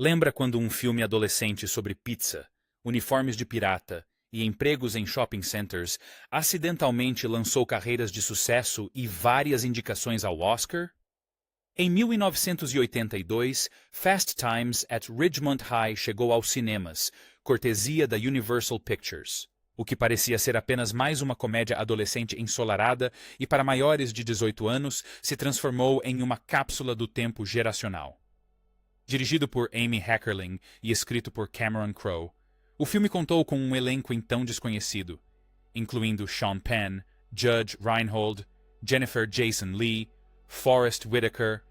Lembra quando um filme adolescente sobre pizza, uniformes de pirata e empregos em shopping centers acidentalmente lançou carreiras de sucesso e várias indicações ao Oscar? Em 1982, Fast Times at Ridgemont High chegou aos cinemas, cortesia da Universal Pictures. O que parecia ser apenas mais uma comédia adolescente ensolarada e para maiores de 18 anos se transformou em uma cápsula do tempo geracional. Dirigido por Amy Heckerling e escrito por Cameron Crowe, o filme contou com um elenco então desconhecido, incluindo Sean Penn, Judge Reinhold, Jennifer Jason Leigh, Forest Whitaker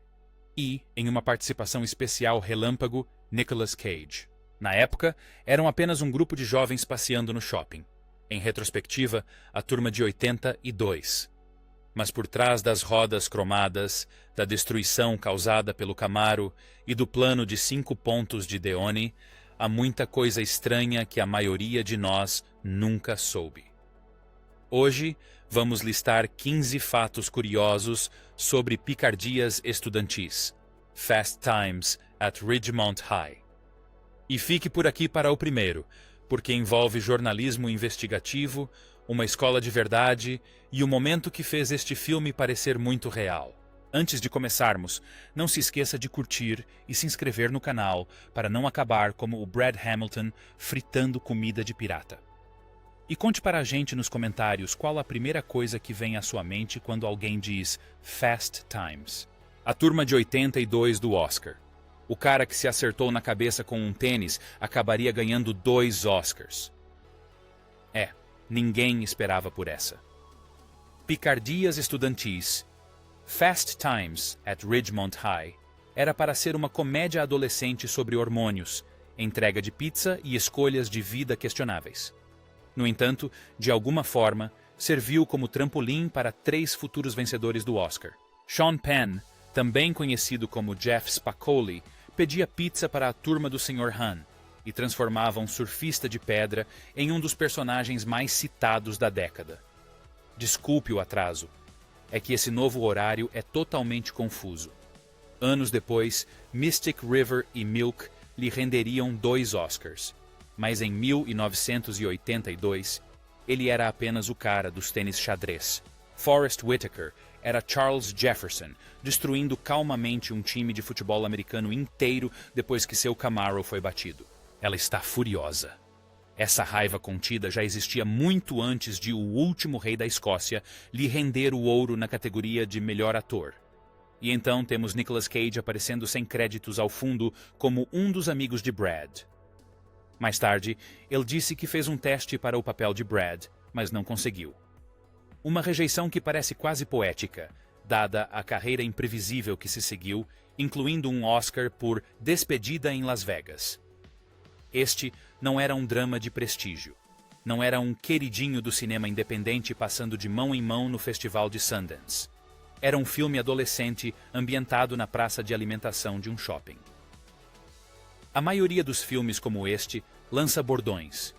e, em uma participação especial relâmpago, Nicolas Cage. Na época, eram apenas um grupo de jovens passeando no shopping. Em retrospectiva, a turma de 82. Mas por trás das rodas cromadas, da destruição causada pelo Camaro e do plano de 5 pontos de Deone, há muita coisa estranha que a maioria de nós nunca soube. Hoje, vamos listar 15 fatos curiosos sobre picardias estudantis, Fast Times at Ridgemont High. E fique por aqui para o primeiro, porque envolve jornalismo investigativo, uma escola de verdade e o momento que fez este filme parecer muito real. Antes de começarmos, não se esqueça de curtir e se inscrever no canal para não acabar como o Brad Hamilton fritando comida de pirata. E conte para a gente nos comentários qual a primeira coisa que vem à sua mente quando alguém diz Fast Times. A turma de 82 do Oscar. O cara que se acertou na cabeça com um tênis acabaria ganhando 2 Oscars. Ninguém esperava por essa. Picardias estudantis. Fast Times at Ridgemont High era para ser uma comédia adolescente sobre hormônios, entrega de pizza e escolhas de vida questionáveis. No entanto, de alguma forma, serviu como trampolim para 3 futuros vencedores do Oscar. Sean Penn, também conhecido como Jeff Spicoli, pedia pizza para a turma do Sr. Han e transformava um surfista de pedra em um dos personagens mais citados da década. Desculpe o atraso. É que esse novo horário é totalmente confuso. Anos depois, Mystic River e Milk lhe renderiam 2 Oscars. Mas em 1982, ele era apenas o cara dos tênis xadrez. Forest Whitaker era Charles Jefferson, destruindo calmamente um time de futebol americano inteiro depois que seu Camaro foi batido. Ela está furiosa. Essa raiva contida já existia muito antes de O Último Rei da Escócia lhe render o ouro na categoria de melhor ator. E então temos Nicolas Cage aparecendo sem créditos ao fundo como um dos amigos de Brad. Mais tarde, ele disse que fez um teste para o papel de Brad, mas não conseguiu. Uma rejeição que parece quase poética, dada a carreira imprevisível que se seguiu, incluindo um Oscar por Despedida em Las Vegas. Este não era um drama de prestígio. Não era um queridinho do cinema independente passando de mão em mão no Festival de Sundance. Era um filme adolescente ambientado na praça de alimentação de um shopping. A maioria dos filmes como este lança bordões.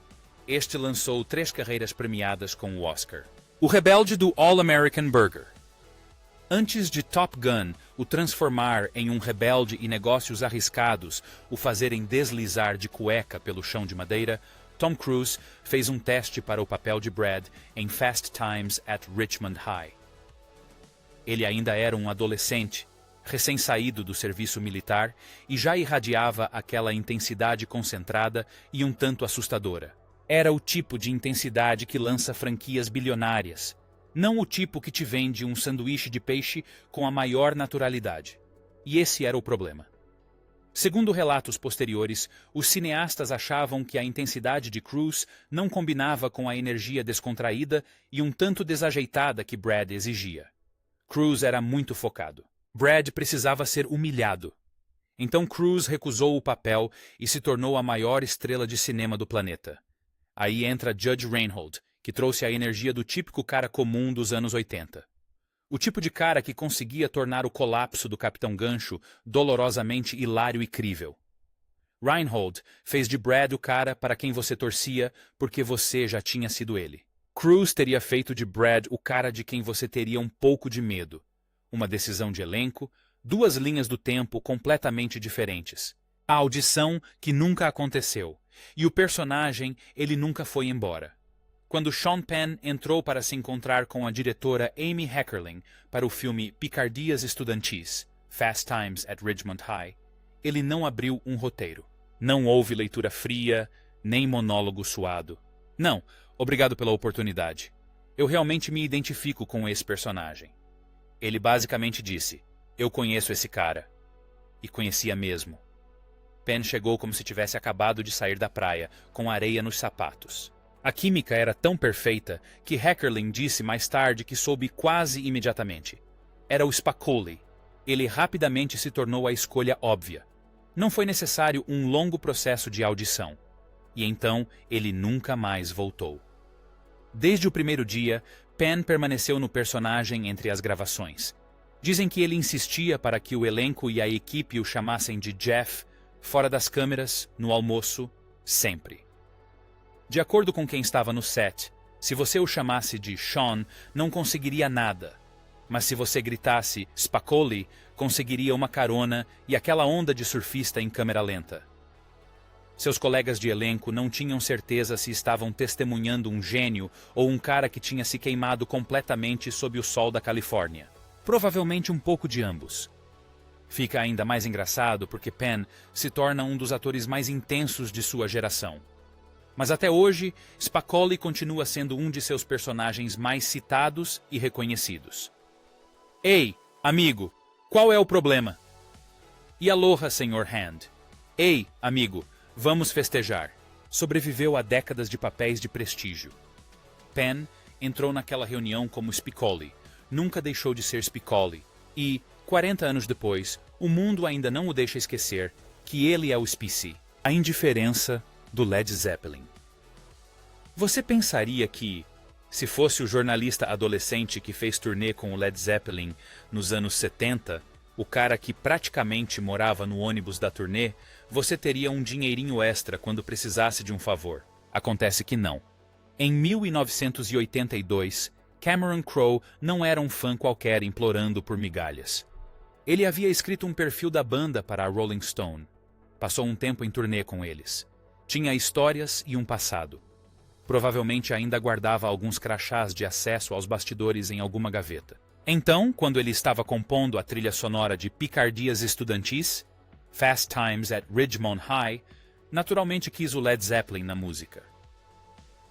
Este lançou 3 carreiras premiadas com o Oscar. O rebelde do All-American Burger. Antes de Top Gun o transformar em um rebelde e negócios arriscados o fazerem deslizar de cueca pelo chão de madeira, Tom Cruise fez um teste para o papel de Brad em Fast Times at Ridgemont High. Ele ainda era um adolescente, recém-saído do serviço militar, e já irradiava aquela intensidade concentrada e um tanto assustadora. Era o tipo de intensidade que lança franquias bilionárias, não o tipo que te vende um sanduíche de peixe com a maior naturalidade. E esse era o problema. Segundo relatos posteriores, os cineastas achavam que a intensidade de Cruise não combinava com a energia descontraída e um tanto desajeitada que Brad exigia. Cruise era muito focado. Brad precisava ser humilhado. Então Cruise recusou o papel e se tornou a maior estrela de cinema do planeta. Aí entra Judge Reinhold, que trouxe a energia do típico cara comum dos anos 80. O tipo de cara que conseguia tornar o colapso do Capitão Gancho dolorosamente hilário e crível. Reinhold fez de Brad o cara para quem você torcia porque você já tinha sido ele. Cruise teria feito de Brad o cara de quem você teria um pouco de medo. Uma decisão de elenco, 2 linhas do tempo completamente diferentes. A audição que nunca aconteceu. E o personagem, ele nunca foi embora. Quando Sean Penn entrou para se encontrar com a diretora Amy Heckerling para o filme Picardias Estudantis, Fast Times at Ridgemont High, ele não abriu um roteiro. Não houve leitura fria, nem monólogo suado. Não, obrigado pela oportunidade. Eu realmente me identifico com esse personagem. Ele basicamente disse, eu conheço esse cara. E conhecia mesmo. Penn chegou como se tivesse acabado de sair da praia, com areia nos sapatos. A química era tão perfeita que Heckerling disse mais tarde que soube quase imediatamente. Era o Spicoli. Ele rapidamente se tornou a escolha óbvia. Não foi necessário um longo processo de audição. E então ele nunca mais voltou. Desde o primeiro dia, Penn permaneceu no personagem entre as gravações. Dizem que ele insistia para que o elenco e a equipe o chamassem de Jeff, fora das câmeras, no almoço, sempre. De acordo com quem estava no set, se você o chamasse de Sean, não conseguiria nada. Mas se você gritasse Spicoli, conseguiria uma carona e aquela onda de surfista em câmera lenta. Seus colegas de elenco não tinham certeza se estavam testemunhando um gênio ou um cara que tinha se queimado completamente sob o sol da Califórnia. Provavelmente um pouco de ambos. Fica ainda mais engraçado porque Penn se torna um dos atores mais intensos de sua geração. Mas até hoje, Spicoli continua sendo um de seus personagens mais citados e reconhecidos. Ei, amigo, qual é o problema? E aloha, Sr. Hand. Ei, amigo, vamos festejar. Sobreviveu a décadas de papéis de prestígio. Penn entrou naquela reunião como Spicoli, nunca deixou de ser Spicoli, e, 40 anos depois, o mundo ainda não o deixa esquecer que ele é o Spicy, a indiferença do Led Zeppelin. Você pensaria que, se fosse o jornalista adolescente que fez turnê com o Led Zeppelin nos anos 70, o cara que praticamente morava no ônibus da turnê, você teria um dinheirinho extra quando precisasse de um favor? Acontece que não. Em 1982, Cameron Crowe não era um fã qualquer implorando por migalhas. Ele havia escrito um perfil da banda para a Rolling Stone. Passou um tempo em turnê com eles. Tinha histórias e um passado. Provavelmente ainda guardava alguns crachás de acesso aos bastidores em alguma gaveta. Então, quando ele estava compondo a trilha sonora de Picardias Estudantis, Fast Times at Ridgemont High, naturalmente quis o Led Zeppelin na música.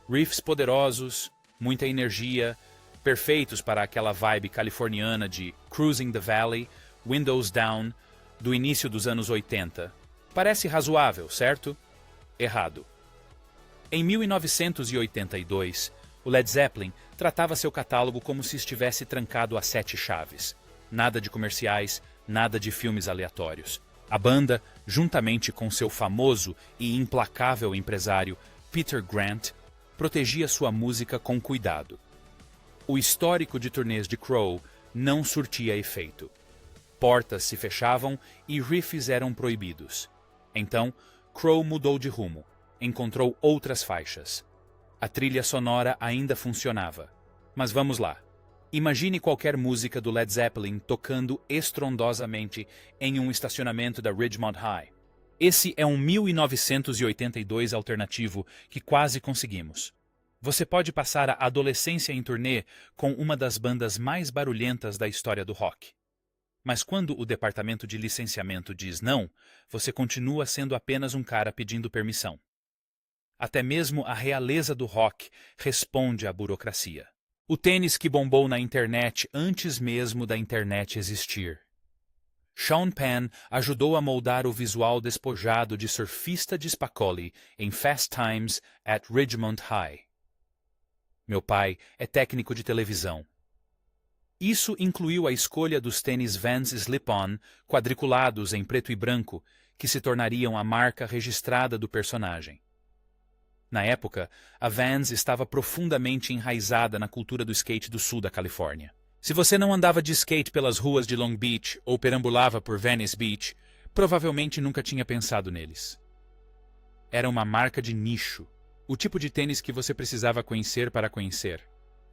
Riffs poderosos, muita energia, perfeitos para aquela vibe californiana de Cruising the Valley, Windows Down, do início dos anos 80. Parece razoável, certo? Errado. Em 1982, o Led Zeppelin tratava seu catálogo como se estivesse trancado a 7 chaves. Nada de comerciais, nada de filmes aleatórios. A banda, juntamente com seu famoso e implacável empresário Peter Grant, protegia sua música com cuidado. O histórico de turnês de Crowe não surtia efeito. Portas se fechavam e riffs eram proibidos. Então, Crowe mudou de rumo, encontrou outras faixas. A trilha sonora ainda funcionava. Mas vamos lá. Imagine qualquer música do Led Zeppelin tocando estrondosamente em um estacionamento da Ridgemont High. Esse é um 1982 alternativo que quase conseguimos. Você pode passar a adolescência em turnê com uma das bandas mais barulhentas da história do rock. Mas quando o departamento de licenciamento diz não, você continua sendo apenas um cara pedindo permissão. Até mesmo a realeza do rock responde à burocracia. O tênis que bombou na internet antes mesmo da internet existir. Sean Penn ajudou a moldar o visual despojado de surfista de Spicoli em Fast Times at Ridgemont High. Meu pai é técnico de televisão. Isso incluiu a escolha dos tênis Vans Slip-On quadriculados em preto e branco, que se tornariam a marca registrada do personagem. Na época, a Vans estava profundamente enraizada na cultura do skate do sul da Califórnia. Se você não andava de skate pelas ruas de Long Beach ou perambulava por Venice Beach, provavelmente nunca tinha pensado neles. Era uma marca de nicho, o tipo de tênis que você precisava conhecer para conhecer.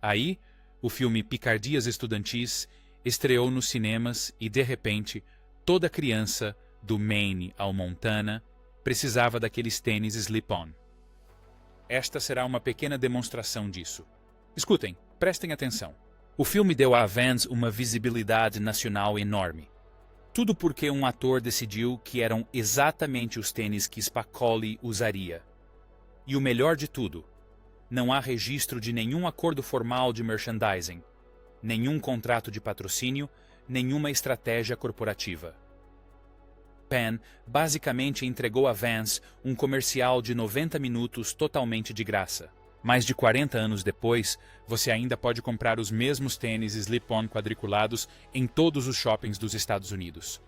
Aí, o filme Picardias Estudantis estreou nos cinemas e, de repente, toda criança do Maine ao Montana, precisava daqueles tênis slip-on. Esta será uma pequena demonstração disso. Escutem, prestem atenção. O filme deu à Vans uma visibilidade nacional enorme. Tudo porque um ator decidiu que eram exatamente os tênis que Spicoli usaria. E o melhor de tudo, não há registro de nenhum acordo formal de merchandising, nenhum contrato de patrocínio, nenhuma estratégia corporativa. Penn basicamente entregou a Vans um comercial de 90 minutos totalmente de graça. Mais de 40 anos depois, você ainda pode comprar os mesmos tênis slip-on quadriculados em todos os shoppings dos Estados Unidos.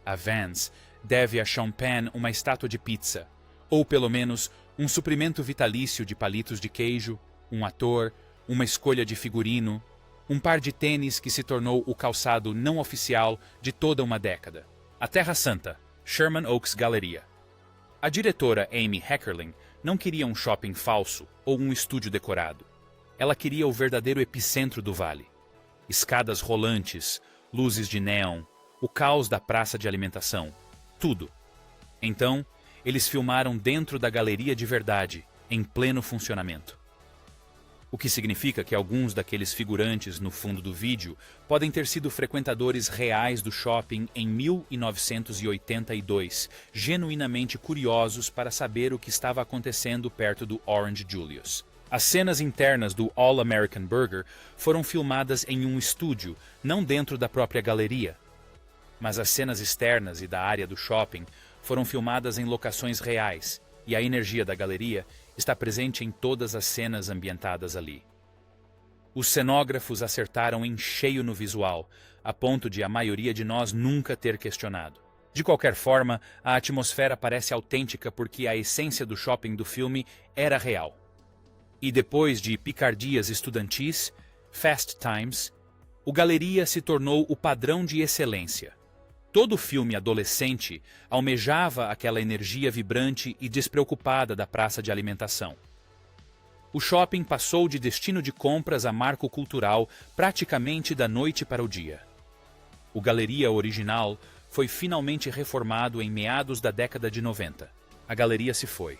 A Vans deve a Sean Penn uma estátua de pizza, ou pelo menos um suprimento vitalício de palitos de queijo, um ator, uma escolha de figurino, um par de tênis que se tornou o calçado não oficial de toda uma década. A Terra Santa, Sherman Oaks Galleria. A diretora Amy Heckerling não queria um shopping falso ou um estúdio decorado. Ela queria o verdadeiro epicentro do vale. Escadas rolantes, luzes de neon, o caos da praça de alimentação, tudo. Então, eles filmaram dentro da galeria de verdade, em pleno funcionamento. O que significa que alguns daqueles figurantes no fundo do vídeo podem ter sido frequentadores reais do shopping em 1982, genuinamente curiosos para saber o que estava acontecendo perto do Orange Julius. As cenas internas do All American Burger foram filmadas em um estúdio, não dentro da própria galeria. Mas as cenas externas e da área do shopping foram filmadas em locações reais, e a energia da galeria está presente em todas as cenas ambientadas ali. Os cenógrafos acertaram em cheio no visual, a ponto de a maioria de nós nunca ter questionado. De qualquer forma, a atmosfera parece autêntica porque a essência do shopping do filme era real. E depois de picardias estudantis, Fast Times, o Galeria se tornou o padrão de excelência. Todo filme adolescente almejava aquela energia vibrante e despreocupada da praça de alimentação. O shopping passou de destino de compras a marco cultural praticamente da noite para o dia. O Galeria original foi finalmente reformado em meados da década de 90. A galeria se foi.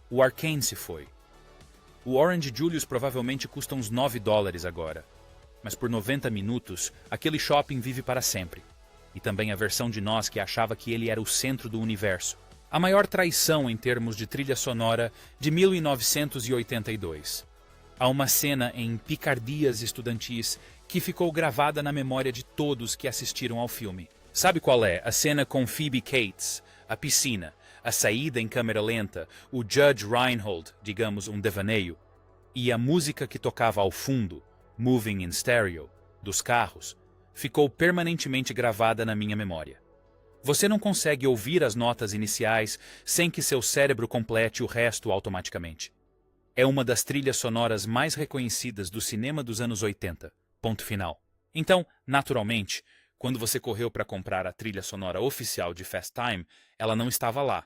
O Arcane se foi. O Orange Julius provavelmente custa uns $9 agora. Mas por 90 minutos, aquele shopping vive para sempre. E também a versão de nós que achava que ele era o centro do universo. A maior traição em termos de trilha sonora de 1982. Há uma cena em Picardias Estudantis que ficou gravada na memória de todos que assistiram ao filme. Sabe qual é? A cena com Phoebe Cates, a piscina, a saída em câmera lenta, o Judge Reinhold, digamos um devaneio, e a música que tocava ao fundo, Moving in Stereo, dos carros, ficou permanentemente gravada na minha memória. Você não consegue ouvir as notas iniciais sem que seu cérebro complete o resto automaticamente. É uma das trilhas sonoras mais reconhecidas do cinema dos anos 80. Ponto final. Então, naturalmente, quando você correu para comprar a trilha sonora oficial de Fast Time, ela não estava lá.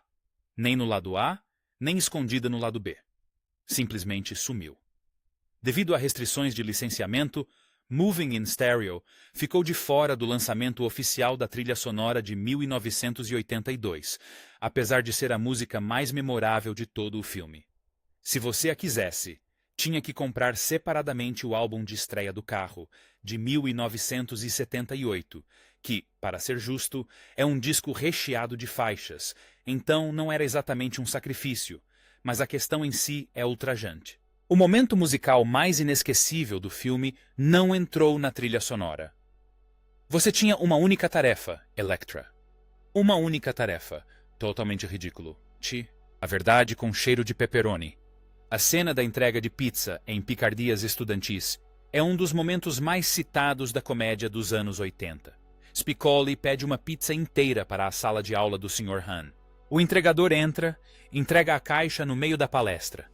Nem no lado A, nem escondida no lado B. Simplesmente sumiu. Devido a restrições de licenciamento, Moving in Stereo ficou de fora do lançamento oficial da trilha sonora de 1982, apesar de ser a música mais memorável de todo o filme. Se você a quisesse, tinha que comprar separadamente o álbum de estreia do carro, de 1978, que, para ser justo, é um disco recheado de faixas, então não era exatamente um sacrifício, mas a questão em si é ultrajante. O momento musical mais inesquecível do filme não entrou na trilha sonora. Você tinha uma única tarefa, Electra. Uma única tarefa. Totalmente ridículo. A verdade com cheiro de pepperoni. A cena da entrega de pizza em Picardias Estudantis é um dos momentos mais citados da comédia dos anos 80. Spicoli pede uma pizza inteira para a sala de aula do Sr. Han. O entregador entra, entrega a caixa no meio da palestra.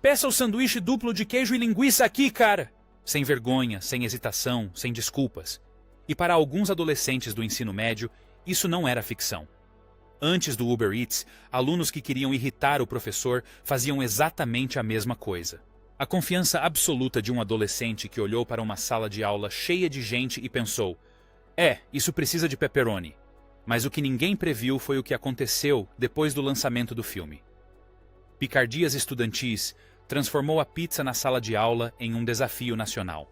Peça o sanduíche duplo de queijo e linguiça aqui, cara! Sem vergonha, sem hesitação, sem desculpas. E para alguns adolescentes do ensino médio, isso não era ficção. Antes do Uber Eats, alunos que queriam irritar o professor faziam exatamente a mesma coisa. A confiança absoluta de um adolescente que olhou para uma sala de aula cheia de gente e pensou: isso precisa de pepperoni. Mas o que ninguém previu foi o que aconteceu depois do lançamento do filme. Picardias Estudantis transformou a pizza na sala de aula em um desafio nacional.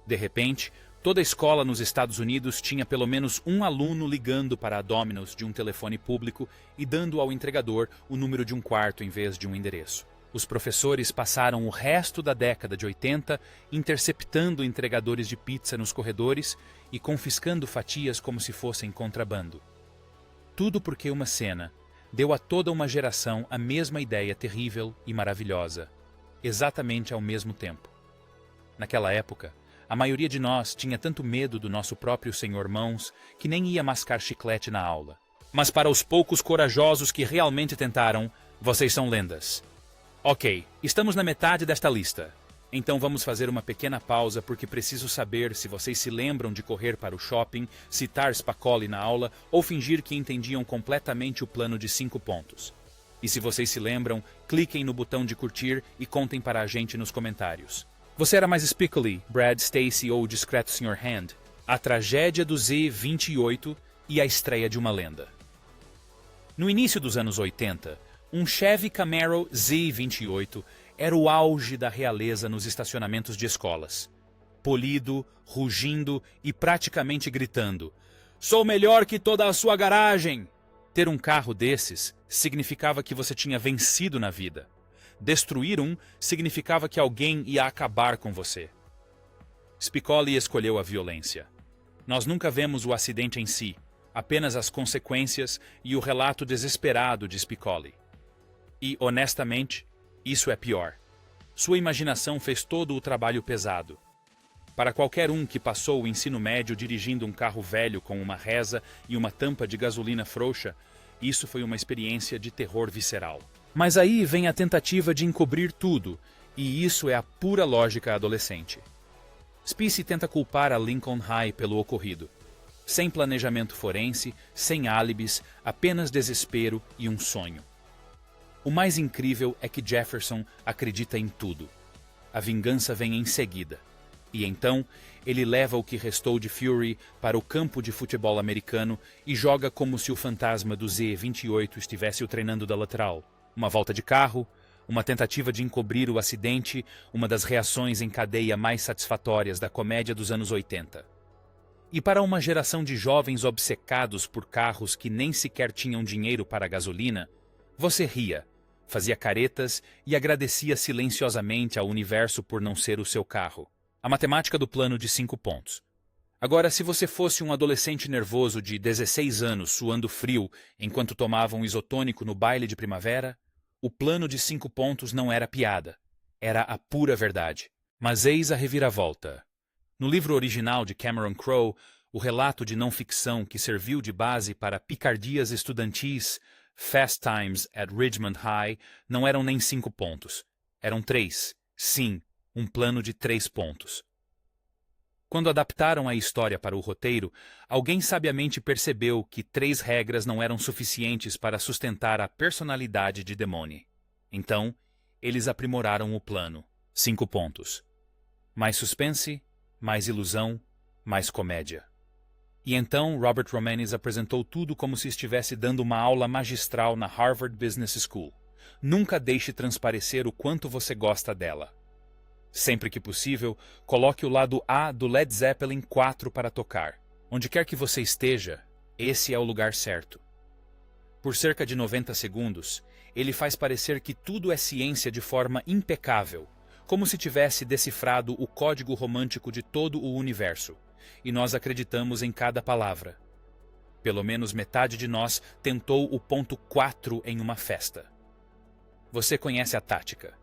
De repente, toda a escola nos Estados Unidos tinha pelo menos um aluno ligando para a Domino's de um telefone público e dando ao entregador o número de um quarto em vez de um endereço. Os professores passaram o resto da década de 80 interceptando entregadores de pizza nos corredores e confiscando fatias como se fossem contrabando. Tudo porque uma cena deu a toda uma geração a mesma ideia terrível e maravilhosa, exatamente ao mesmo tempo. Naquela época, a maioria de nós tinha tanto medo do nosso próprio Senhor Mãos que nem ia mascar chiclete na aula. Mas para os poucos corajosos que realmente tentaram, vocês são lendas. Ok, estamos na metade desta lista. Então vamos fazer uma pequena pausa porque preciso saber se vocês se lembram de correr para o shopping, citar Spicoli na aula ou fingir que entendiam completamente o plano de 5 pontos. E se vocês se lembram, cliquem no botão de curtir e contem para a gente nos comentários. Você era mais Spicoli, Brad, Stacy ou o discreto Sr. Hand? A tragédia do Z28 e a estreia de uma lenda. No início dos anos 80, um Chevy Camaro Z28 era o auge da realeza nos estacionamentos de escolas. Polido, rugindo e praticamente gritando: "Sou melhor que toda a sua garagem!" Ter um carro desses significava que você tinha vencido na vida. Destruir um significava que alguém ia acabar com você. Spicoli escolheu a violência. Nós nunca vemos o acidente em si, apenas as consequências e o relato desesperado de Spicoli. E, honestamente, isso é pior. Sua imaginação fez todo o trabalho pesado. Para qualquer um que passou o ensino médio dirigindo um carro velho com uma reza e uma tampa de gasolina frouxa, isso foi uma experiência de terror visceral. Mas aí vem a tentativa de encobrir tudo, e isso é a pura lógica adolescente. Spicoli tenta culpar a Lincoln High pelo ocorrido. Sem planejamento forense, sem álibis, apenas desespero e um sonho. O mais incrível é que Jefferson acredita em tudo. A vingança vem em seguida. E então, ele leva o que restou de Fury para o campo de futebol americano e joga como se o fantasma do Z28 estivesse o treinando da lateral. Uma volta de carro, uma tentativa de encobrir o acidente, uma das reações em cadeia mais satisfatórias da comédia dos anos 80. E para uma geração de jovens obcecados por carros que nem sequer tinham dinheiro para gasolina, você ria, fazia caretas e agradecia silenciosamente ao universo por não ser o seu carro. A matemática do plano de 5 pontos. Agora, se você fosse um adolescente nervoso de 16 anos suando frio enquanto tomava um isotônico no baile de primavera, o plano de 5 pontos não era piada. Era a pura verdade. Mas eis a reviravolta. No livro original de Cameron Crowe, o relato de não-ficção que serviu de base para Picardias Estudantis, Fast Times at Ridgemont High, não eram nem 5 pontos. Eram 3. Sim, um plano de 3 pontos. Quando adaptaram a história para o roteiro, alguém sabiamente percebeu que 3 regras não eram suficientes para sustentar a personalidade de Demone. Então, eles aprimoraram o plano. 5 pontos. Mais suspense, mais ilusão, mais comédia. E então Robert Romanes apresentou tudo como se estivesse dando uma aula magistral na Harvard Business School. Nunca deixe transparecer o quanto você gosta dela. Sempre que possível, coloque o lado A do Led Zeppelin 4 para tocar. Onde quer que você esteja, esse é o lugar certo. Por cerca de 90 segundos, ele faz parecer que tudo é ciência de forma impecável, como se tivesse decifrado o código romântico de todo o universo, e nós acreditamos em cada palavra. Pelo menos metade de nós tentou o ponto 4 em uma festa. Você conhece a tática.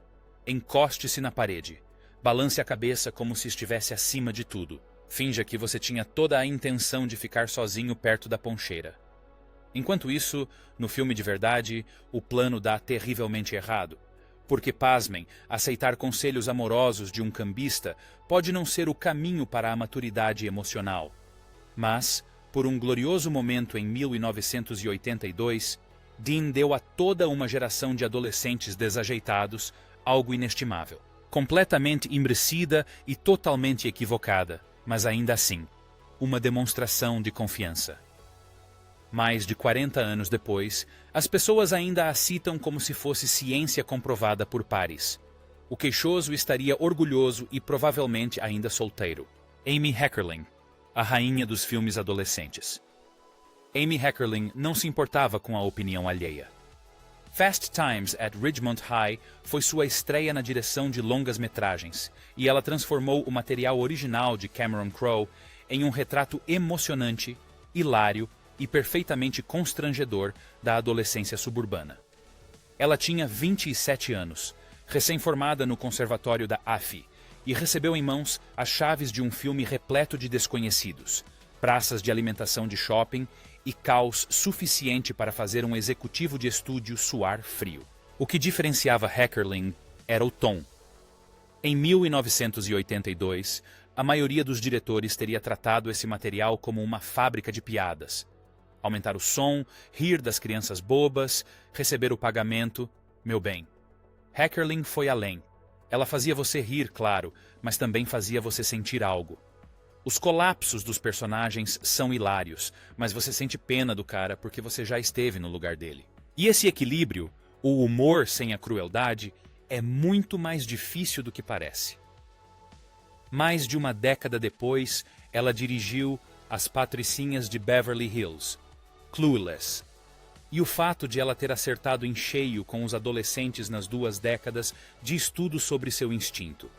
Encoste-se na parede. Balance a cabeça como se estivesse acima de tudo. Finja que você tinha toda a intenção de ficar sozinho perto da poncheira. Enquanto isso, no filme de verdade, o plano dá terrivelmente errado. Porque, pasmem, aceitar conselhos amorosos de um cambista pode não ser o caminho para a maturidade emocional. Mas, por um glorioso momento em 1982, Dean deu a toda uma geração de adolescentes desajeitados algo inestimável. Completamente embrecida e totalmente equivocada, mas ainda assim, uma demonstração de confiança. Mais de 40 anos depois, as pessoas ainda a citam como se fosse ciência comprovada por pares. O queixoso estaria orgulhoso e provavelmente ainda solteiro. Amy Heckerling, a rainha dos filmes adolescentes. Amy Heckerling não se importava com a opinião alheia. Fast Times at Ridgemont High foi sua estreia na direção de longas-metragens, e ela transformou o material original de Cameron Crowe em um retrato emocionante, hilário e perfeitamente constrangedor da adolescência suburbana. Ela tinha 27 anos, recém-formada no conservatório da AFI, e recebeu em mãos as chaves de um filme repleto de desconhecidos, praças de alimentação de shopping e caos suficiente para fazer um executivo de estúdio suar frio. O que diferenciava Heckerling era o tom. Em 1982, a maioria dos diretores teria tratado esse material como uma fábrica de piadas. Aumentar o som, rir das crianças bobas, receber o pagamento, meu bem. Heckerling foi além. Ela fazia você rir, claro, mas também fazia você sentir algo. Os colapsos dos personagens são hilários, mas você sente pena do cara porque você já esteve no lugar dele. E esse equilíbrio, o humor sem a crueldade, é muito mais difícil do que parece. Mais de uma década depois, ela dirigiu As Patricinhas de Beverly Hills, Clueless. E o fato de ela ter acertado em cheio com os adolescentes nas 2 décadas diz tudo sobre seu instinto.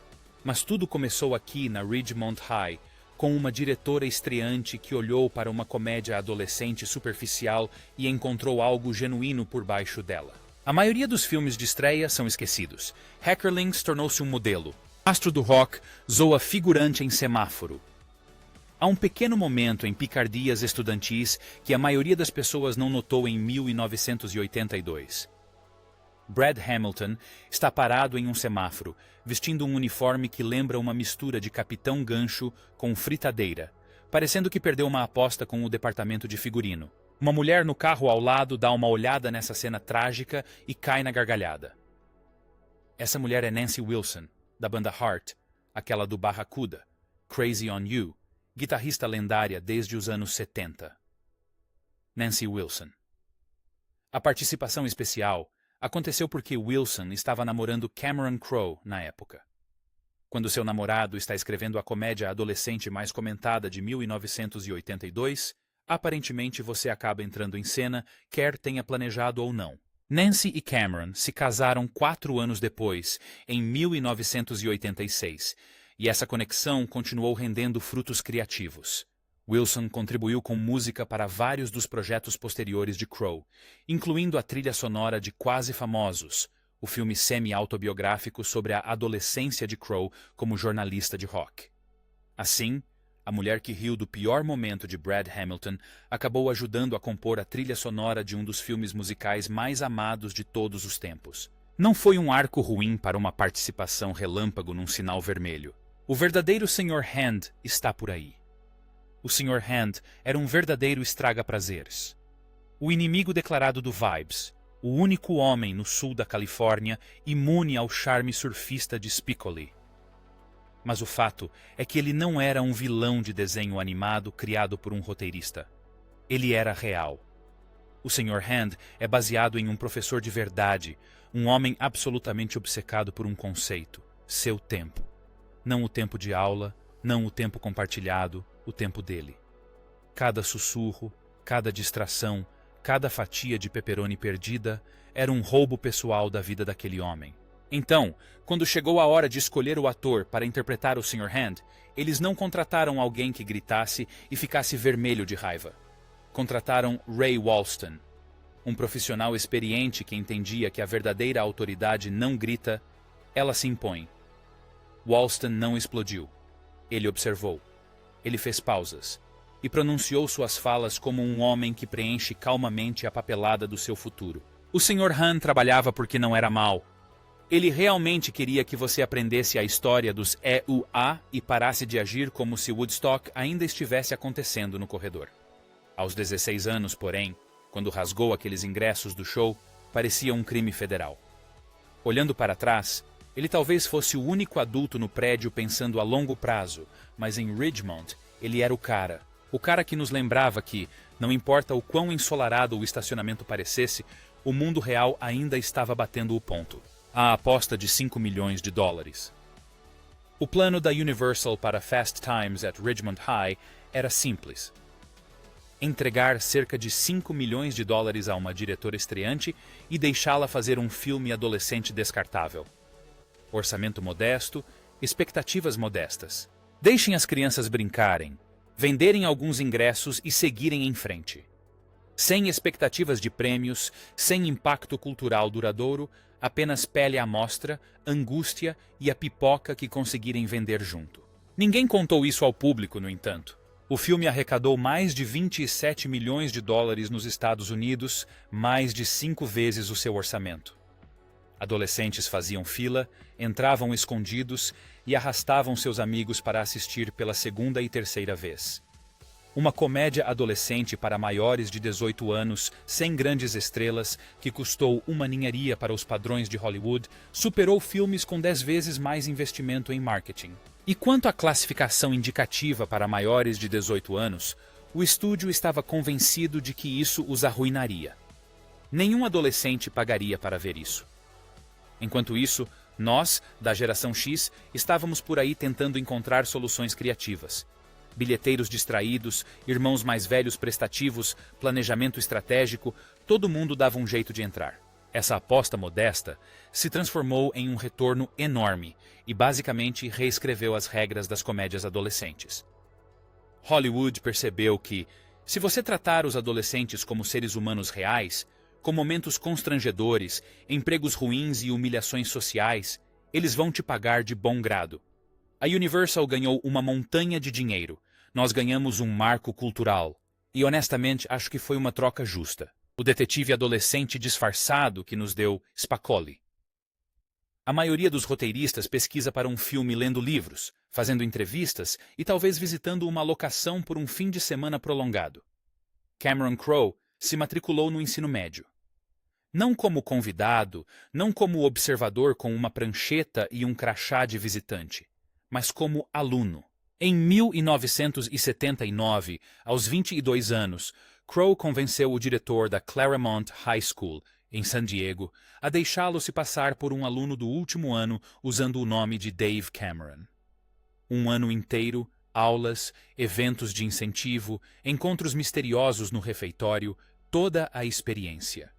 Mas tudo começou aqui na Ridgemont High, com uma diretora estreante que olhou para uma comédia adolescente superficial e encontrou algo genuíno por baixo dela. A maioria dos filmes de estreia são esquecidos. Heckerling tornou-se um modelo. Astro do rock zoa figurante em semáforo. Há um pequeno momento em Picardias Estudantis que a maioria das pessoas não notou em 1982. Brad Hamilton está parado em um semáforo, vestindo um uniforme que lembra uma mistura de Capitão Gancho com fritadeira, parecendo que perdeu uma aposta com o departamento de figurino. Uma mulher no carro ao lado dá uma olhada nessa cena trágica e cai na gargalhada. Essa mulher é Nancy Wilson, da banda Heart, aquela do Barracuda, Crazy on You, guitarrista lendária desde os anos 70. Nancy Wilson. A participação especial aconteceu porque Wilson estava namorando Cameron Crowe na época. Quando seu namorado está escrevendo a comédia adolescente mais comentada de 1982, aparentemente você acaba entrando em cena, quer tenha planejado ou não. Nancy e Cameron se casaram 4 anos depois, em 1986, e essa conexão continuou rendendo frutos criativos. Wilson contribuiu com música para vários dos projetos posteriores de Crowe, incluindo a trilha sonora de Quase Famosos, o filme semi-autobiográfico sobre a adolescência de Crowe como jornalista de rock. Assim, a mulher que riu do pior momento de Brad Hamilton acabou ajudando a compor a trilha sonora de um dos filmes musicais mais amados de todos os tempos. Não foi um arco ruim para uma participação relâmpago num sinal vermelho. O verdadeiro Sr. Hand está por aí. O Sr. Hand era um verdadeiro estraga-prazeres. O inimigo declarado do Vibes, o único homem no sul da Califórnia imune ao charme surfista de Spicoli. Mas o fato é que ele não era um vilão de desenho animado criado por um roteirista. Ele era real. O Sr. Hand é baseado em um professor de verdade, um homem absolutamente obcecado por um conceito, seu tempo. Não o tempo de aula, não o tempo compartilhado, o tempo dele. Cada sussurro, cada distração, cada fatia de pepperoni perdida era um roubo pessoal da vida daquele homem. Então, quando chegou a hora de escolher o ator para interpretar o Sr. Hand, eles não contrataram alguém que gritasse e ficasse vermelho de raiva. Contrataram Ray Walston, um profissional experiente que entendia que a verdadeira autoridade não grita, ela se impõe. Walston não explodiu. Ele observou. Ele fez pausas e pronunciou suas falas como um homem que preenche calmamente a papelada do seu futuro. O Sr. Han trabalhava porque não era mau. Ele realmente queria que você aprendesse a história dos EUA e parasse de agir como se Woodstock ainda estivesse acontecendo no corredor. Aos 16 anos, porém, quando rasgou aqueles ingressos do show, parecia um crime federal. Olhando para trás, ele talvez fosse o único adulto no prédio pensando a longo prazo, mas em Ridgemont ele era o cara que nos lembrava que, Não importa o quão ensolarado o estacionamento parecesse, o mundo real ainda estava batendo o ponto. A aposta de 5 milhões de dólares. O plano da Universal para Fast Times at Ridgemont High era simples. Entregar cerca de 5 milhões de dólares a uma diretora estreante e deixá-la fazer um filme adolescente descartável. Orçamento modesto, expectativas modestas. Deixem as crianças brincarem, venderem alguns ingressos e seguirem em frente. Sem expectativas de prêmios, sem impacto cultural duradouro, apenas pele à mostra, angústia e a pipoca que conseguirem vender junto. Ninguém contou isso ao público, no entanto. O filme arrecadou mais de 27 milhões de dólares nos Estados Unidos, mais de 5 vezes o seu orçamento. Adolescentes faziam fila, entravam escondidos e arrastavam seus amigos para assistir pela segunda e terceira vez. Uma comédia adolescente para maiores de 18 anos, sem grandes estrelas, que custou uma ninharia para os padrões de Hollywood, superou filmes com 10 vezes mais investimento em marketing. E quanto à classificação indicativa para maiores de 18 anos, o estúdio estava convencido de que isso os arruinaria. Nenhum adolescente pagaria para ver isso. Enquanto isso, nós, da geração X, estávamos por aí tentando encontrar soluções criativas. Bilheteiros distraídos, irmãos mais velhos prestativos, planejamento estratégico, todo mundo dava um jeito de entrar. Essa aposta modesta se transformou em um retorno enorme e basicamente reescreveu as regras das comédias adolescentes. Hollywood percebeu que, se você tratar os adolescentes como seres humanos reais, com momentos constrangedores, empregos ruins e humilhações sociais, eles vão te pagar de bom grado. A Universal ganhou uma montanha de dinheiro. Nós ganhamos um marco cultural. E honestamente, acho que foi uma troca justa. O detetive adolescente disfarçado que nos deu Spicoli. A maioria dos roteiristas pesquisa para um filme lendo livros, fazendo entrevistas e talvez visitando uma locação por um fim de semana prolongado. Cameron Crowe se matriculou no ensino médio. Não como convidado, não como observador com uma prancheta e um crachá de visitante, mas como aluno. Em 1979, aos 22 anos, Crowe convenceu o diretor da Claremont High School, em San Diego, a deixá-lo se passar por um aluno do último ano usando o nome de Dave Cameron. Um ano inteiro, aulas, eventos de incentivo, encontros misteriosos no refeitório, toda a experiência.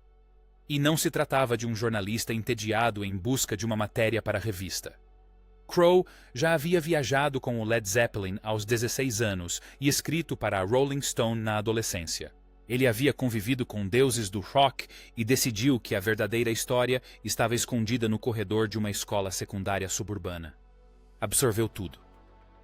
E não se tratava de um jornalista entediado em busca de uma matéria para a revista. Crowe já havia viajado com o Led Zeppelin aos 16 anos e escrito para a Rolling Stone na adolescência. Ele havia convivido com deuses do rock e decidiu que a verdadeira história estava escondida no corredor de uma escola secundária suburbana. Absorveu tudo.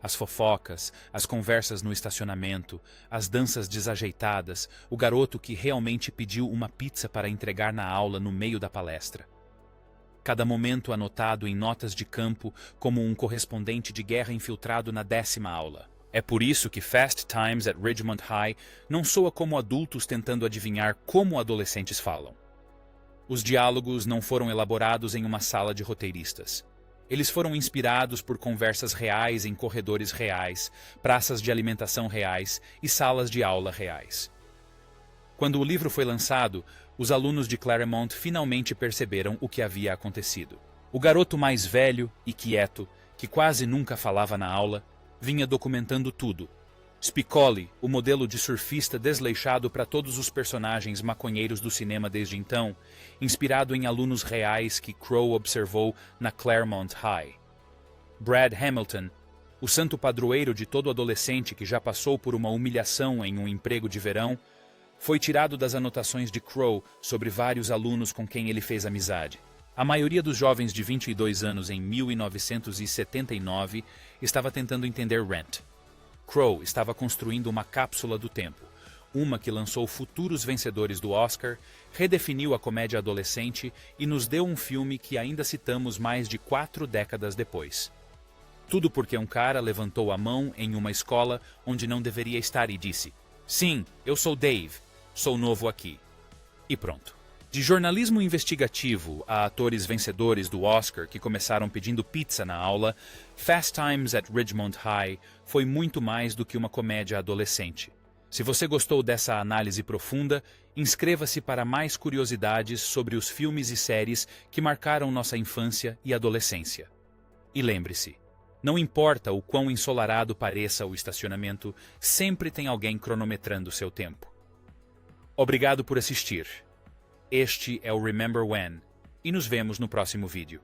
As fofocas, as conversas no estacionamento, as danças desajeitadas, o garoto que realmente pediu uma pizza para entregar na aula no meio da palestra. Cada momento anotado em notas de campo como um correspondente de guerra infiltrado na 10ª aula. É por isso que Fast Times at Ridgemont High não soa como adultos tentando adivinhar como adolescentes falam. Os diálogos não foram elaborados em uma sala de roteiristas. Eles foram inspirados por conversas reais em corredores reais, praças de alimentação reais e salas de aula reais. Quando o livro foi lançado, os alunos de Claremont finalmente perceberam o que havia acontecido. O garoto mais velho e quieto, que quase nunca falava na aula, vinha documentando tudo. Spicoli, o modelo de surfista desleixado para todos os personagens maconheiros do cinema desde então, inspirado em alunos reais que Crowe observou na Claremont High. Brad Hamilton, o santo padroeiro de todo adolescente que já passou por uma humilhação em um emprego de verão, foi tirado das anotações de Crowe sobre vários alunos com quem ele fez amizade. A maioria dos jovens de 22 anos em 1979 estava tentando entender Rent. Crowe estava construindo uma cápsula do tempo, uma que lançou futuros vencedores do Oscar, redefiniu a comédia adolescente e nos deu um filme que ainda citamos mais de 4 décadas depois. Tudo porque um cara levantou a mão em uma escola onde não deveria estar e disse: "Sim, eu sou Dave, sou novo aqui." E pronto. De jornalismo investigativo a atores vencedores do Oscar que começaram pedindo pizza na aula, Fast Times at Ridgemont High foi muito mais do que uma comédia adolescente. Se você gostou dessa análise profunda, inscreva-se para mais curiosidades sobre os filmes e séries que marcaram nossa infância e adolescência. E lembre-se, não importa o quão ensolarado pareça o estacionamento, sempre tem alguém cronometrando seu tempo. Obrigado por assistir. Este é o Remember When, e nos vemos no próximo vídeo.